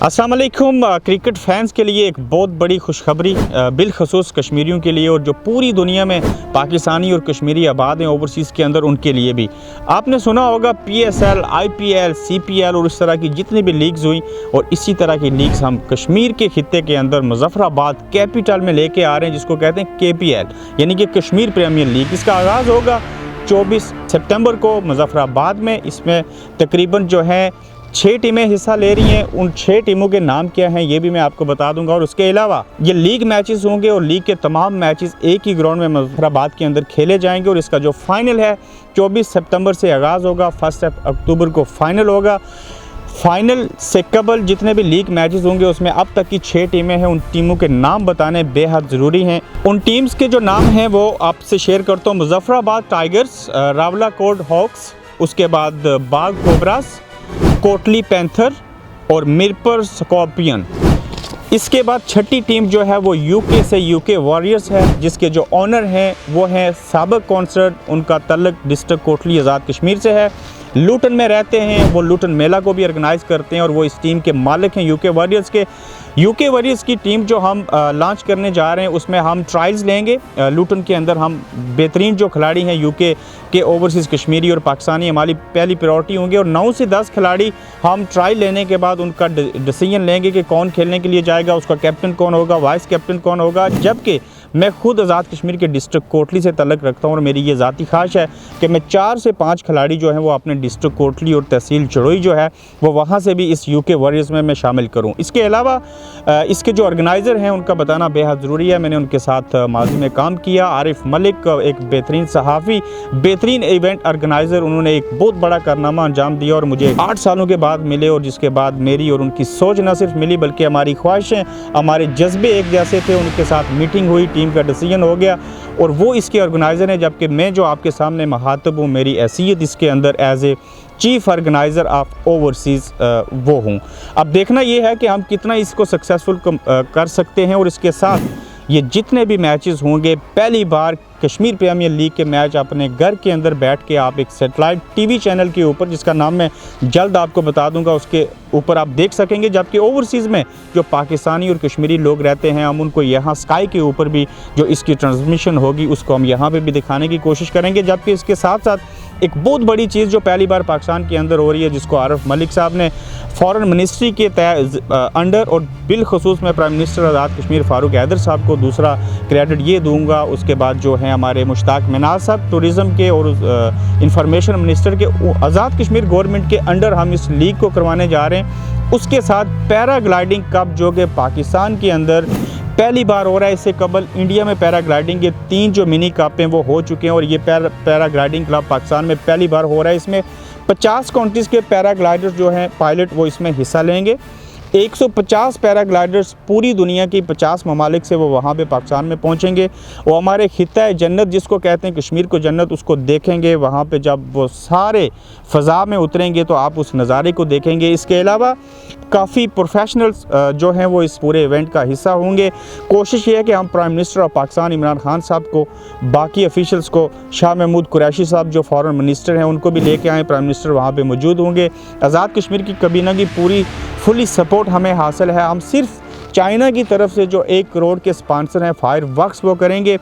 अस्सलाम वालेकुम। Cricket fans के लिए एक बहुत बड़ी खुशखबरी बिलखसूस कश्मीरियों के लिए, और जो पूरी दुनिया में पाकिस्तानी और कश्मीरी आबाद हैं ओवरसीज़ के अंदर, उनके लिए भी। आपने सुना होगा PSL, IPL, CPL और इस तरह की जितनी भी लीग्स हुई, और इसी तरह की लीग्स हम कश्मीर के खित्ते के अंदर मुजफ्फराबाद कैपिटल में लेके आ रहे हैं, जिसको कहते हैं KPL यानी कि कश्मीर प्रीमियर लीग। इसका आगाज़ होगा 24 सितंबर को मुजफ्फराबाद में। इसमें तकरीबन जो है 6 टीमें हिस्सा ले रही हैं। उन 6 टीमों के नाम क्या हैं ये भी मैं आपको बता दूंगा। और उसके अलावा ये लीग मैचेस होंगे, और लीग के तमाम मैचेस एक ही ग्राउंड में मुजफ्फराबाद के अंदर खेले जाएंगे। और इसका जो फाइनल है 24 सितंबर से आगाज़ होगा, 1 अक्टूबर को फाइनल होगा। फाइनल से कबल जितने भी लीग मैचेस होंगे उसमें अब तक की 6 टीमें हैं, उन टीमों के नाम बताने बेहद ज़रूरी हैं। उन टीम्स के जो नाम हैं वो आपसे शेयर करता हूँ। मुजफ्फराबाद टाइगर्स, रावलाकोट हॉक्स, उसके बाद बाग कोबरास, कोटली पैंथर और मिरपुर स्कॉर्पियन। इसके बाद छठी टीम जो है वो यूके से यूके वॉरियर्स है, जिसके जो ऑनर हैं वो हैं साबिक कौंसलर, उनका तल्लुक डिस्ट्रिक्ट कोटली आज़ाद कश्मीर से है। लूटन में रहते हैं, वो लूटन मेला को भी ऑर्गेनाइज़ करते हैं, और वो इस टीम के मालिक हैं यूके वॉरियर्स के। यूके वॉरियर्स की टीम जो हम लॉन्च करने जा रहे हैं उसमें हम ट्रायल्स लेंगे। लूटन के अंदर हम बेहतरीन जो खिलाड़ी हैं यूके के ओवरसीज़ कश्मीरी और पाकिस्तानी हमारी पहली प्रायोरिटी होंगे, और 9 से 10 खिलाड़ी हम ट्रायल लेने के बाद उनका डिसीजन लेंगे कि कौन खेलने के लिए जाएगा, उसका कैप्टन कौन होगा, वाइस कैप्टन कौन होगा। जबकि मैं खुद आज़ाद कश्मीर के डिस्ट्रिक्ट कोटली से तल्लुक़ रखता हूँ, और मेरी ये ज़ाती ख्वाहिश है कि मैं 4 से 5 खिलाड़ी जो हैं वो अपने डिस्ट्रिक्ट कोटली और तहसील चड़ोई जो है वो वहाँ से भी इस यूके वॉरियर्स में मैं शामिल करूँ। इसके अलावा इसके जो ऑर्गेनाइज़र हैं उनका बताना बेहद ज़रूरी है। मैंने उनके साथ माजी में काम किया। आरिफ मलिक एक बेहतरीन सहाफ़ी, बेहतरीन इवेंट ऑर्गेनाइज़र, उन्होंने एक बहुत बड़ा कारनामा अंजाम दिया और मुझे 8 सालों के बाद मिले, और जिसके बाद मेरी और उनकी सोच न सिर्फ मिली बल्कि हमारी ख्वाहिशें, हमारे जज्बे एक जैसे थे। उनके साथ मीटिंग हुई, टीम का डिसीजन हो गया, और वो इसके ऑर्गेनाइज़र हैं, जबकि मैं जो आपके सामने मुखातब हूँ, मेरी हैसियत इसके अंदर as a chief organiser of overseas वो हूँ। अब देखना ये है कि हम कितना इसको सक्सेसफुल कर सकते हैं। और इसके साथ ये जितने भी मैचेस होंगे, पहली बार कश्मीर प्रीमियर लीग के मैच अपने घर के अंदर बैठ के आप एक सैटेलाइट TV चैनल के ऊपर, जिसका नाम मैं जल्द आपको बता दूंगा, उसके ऊपर आप देख सकेंगे। जबकि ओवरसीज़ में जो पाकिस्तानी और कश्मीरी लोग रहते हैं, हम उनको यहाँ स्काई के ऊपर भी जो इसकी ट्रांसमिशन होगी उसको हम यहाँ पे भी दिखाने की कोशिश करेंगे। जबकि इसके साथ साथ एक बहुत बड़ी चीज़ जो पहली बार पाकिस्तान के अंदर हो रही है, जिसको आरिफ मलिक साहब ने फॉरेन मिनिस्ट्री के अंडर, और बिलखसूस में प्राइम मिनिस्टर आज़ाद कश्मीर फ़ारूक हैदर साहब को दूसरा क्रेडिट ये दूंगा। उसके बाद जो है हमारे मुश्ताक मिनार साहब टूरिज़म के और इंफॉर्मेशन मिनिस्टर के, आज़ाद कश्मीर गवर्नमेंट के अंडर हम इस लीग को करवाने जा रहे हैं। उसके साथ पैराग्लाइडिंग कप जो कि पाकिस्तान के अंदर पहली बार हो रहा है। इससे कबल इंडिया में पैराग्लाइडिंग के 3 जो मिनी कप हैं वो हो चुके हैं, और ये पैराग्लाइडिंग क्लब पाकिस्तान में पहली बार हो रहा है। इसमें 50 कंट्रीज़ के पैराग्लाइडर्स जो हैं पायलट वो इसमें हिस्सा लेंगे। 150 पैराग्लाइडर्स पूरी दुनिया की 50 ममालिक से वो वहाँ पे पाकिस्तान में पहुँचेंगे। वो हमारे खित्ता जन्नत जिसको कहते हैं, कश्मीर को जन्नत, उसको देखेंगे। वहाँ पे जब वो सारे फ़ज़ा में उतरेंगे तो आप उस नज़ारे को देखेंगे। इसके अलावा काफ़ी प्रोफेशनल्स जो हैं वो इस पूरे इवेंट का हिस्सा होंगे। कोशिश ये है कि हम prime minister of Pakistan Imran Khan साहब को, बाकी ऑफिशियल्स को, शाह महमूद कुरैशी साहब जो फॉरेन मिनिस्टर हैं उनको भी लेके आएँ। प्राइम मिनिस्टर वहाँ पे मौजूद होंगे। आज़ाद कश्मीर की कबीना की पूरी फुली सपोर्ट हमें हासिल है। हम सिर्फ चाइना की तरफ से जो 1 करोड़ के स्पॉन्सर हैं फायर वर्क्स वो करेंगे।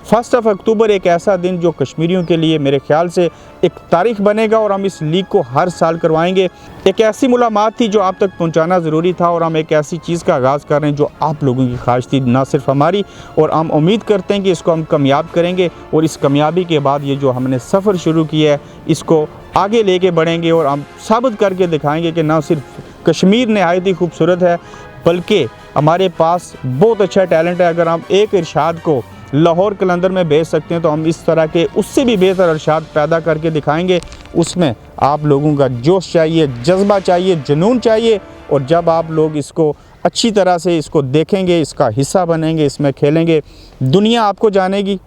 1 अक्टूबर एक ऐसा दिन जो कश्मीरियों के लिए मेरे ख्याल से एक तारीख बनेगा, और हम इस लीग को हर साल करवाएंगे। एक ऐसी मुलाकात थी जो आप तक पहुंचाना ज़रूरी था, और हम एक ऐसी चीज़ का आगाज़ कर रहे हैं जो आप लोगों की ख्वाहिश थी, ना सिर्फ हमारी। और हम उम्मीद करते हैं कि इसको हम कामयाब करेंगे, और इस कामयाबी के बाद ये जो हमने सफ़र शुरू किया है इसको आगे लेके बढ़ेंगे, और हम साबित करके दिखाएँगे कि ना सिर्फ कश्मीर नहायत ही खूबसूरत है बल्कि हमारे पास बहुत अच्छा टैलेंट है। अगर हम एक इरशाद को लाहौर कलंदर में भेज सकते हैं तो हम इस तरह के उससे भी बेहतर इरशाद पैदा करके दिखाएंगे। उसमें आप लोगों का जोश चाहिए, जज्बा चाहिए, जुनून चाहिए, और जब आप लोग इसको अच्छी तरह से इसको देखेंगे, इसका हिस्सा बनेंगे, इसमें खेलेंगे, दुनिया आपको जानेगी,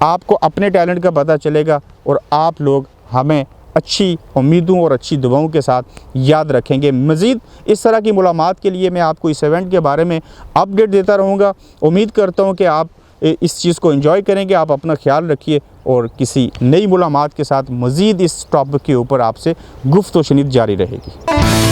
आपको अपने टैलेंट का पता चलेगा, और आप लोग हमें अच्छी उम्मीदों और अच्छी दुआओं के साथ याद रखेंगे। मज़ीद इस तरह की मुलाकात के लिए मैं आपको इस इवेंट के बारे में अपडेट देता रहूँगा। उम्मीद करता हूँ कि आप इस चीज़ को एंजॉय करेंगे। आप अपना ख्याल रखिए, और किसी नई मुलाकात के साथ मज़ीद इस टॉपिक के ऊपर आपसे गुफ्तगू जारी रहेगी।